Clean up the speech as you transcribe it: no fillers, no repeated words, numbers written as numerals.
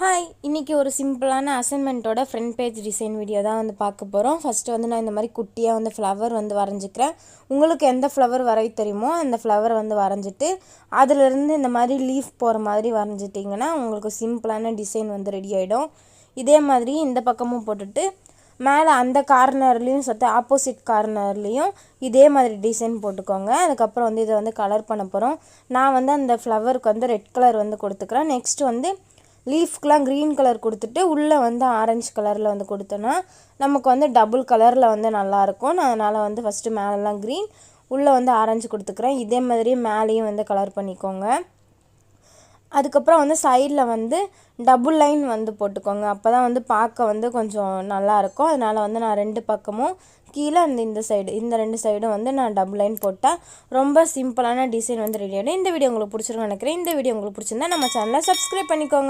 Hi, இன்றைக்கி ஒரு சிம்பிளான அசைன்மெண்ட்டோட ஃப்ரண்ட் பேஜ் டிசைன் வீடியோ தான் வந்து பார்க்க போகிறோம். ஃபஸ்ட்டு வந்து நான் இந்த மாதிரி குட்டியாக வந்து ஃப்ளவர் வந்து வரைஞ்சிக்கிறேன். உங்களுக்கு எந்த ஃப்ளவர் வரைய தெரியுமோ அந்த ஃப்ளவர் வந்து வரைஞ்சிட்டு அதிலிருந்து இந்த மாதிரி லீஃப் போகிற மாதிரி வரைஞ்சிட்டிங்கன்னா உங்களுக்கு சிம்பிளான டிசைன் வந்து ரெடி ஆகிடும். இதே மாதிரி இந்த பக்கமும் போட்டுட்டு மேலே அந்த கார்னர்லேயும் ஆப்போசிட் கார்னர்லேயும் இதே மாதிரி டிசைன் போட்டுக்கோங்க. அதுக்கப்புறம் வந்து இதை வந்து கலர் பண்ண போகிறோம். நான் வந்து அந்த ஃப்ளவருக்கு வந்து ரெட் கலர் வந்து கொடுத்துக்கிறேன். நெக்ஸ்ட் வந்து லீஃப்க்கெலாம் க்ரீன் கலர் கொடுத்துட்டு உள்ளே வந்து ஆரஞ்சு கலரில் வந்து கொடுத்தோன்னா நமக்கு வந்து டபுள் கலரில் வந்து நல்லாயிருக்கும். நான் அதனால் வந்து ஃபஸ்ட்டு மேலெலாம் க்ரீன், உள்ளே வந்து ஆரஞ்சு கொடுத்துக்கிறேன். இதே மாதிரி மேலேயும் வந்து கலர் பண்ணிக்கோங்க. அதுக்கப்புறம் வந்து சைடில் வந்து டபுள் லைன் வந்து போட்டுக்கோங்க. அப்போ தான் வந்து பார்க்க வந்து கொஞ்சம் நல்லாயிருக்கும். அதனால் வந்து நான் ரெண்டு பக்கமும் கீழே இந்த சைடு இந்த ரெண்டு சைடும் வந்து நான் டபுள் லைன் போட்டால் ரொம்ப சிம்பிளான டிசைன் வந்து ரெடி ஆகிடும். இந்த வீடியோ உங்களுக்கு பிடிச்சிருக்குன்னு நினைக்கிறேன். இந்த வீடியோ உங்களுக்கு பிடிச்சிருந்தா நம்ம சேனலை சப்ஸ்கிரைப் பண்ணிக்கோங்க.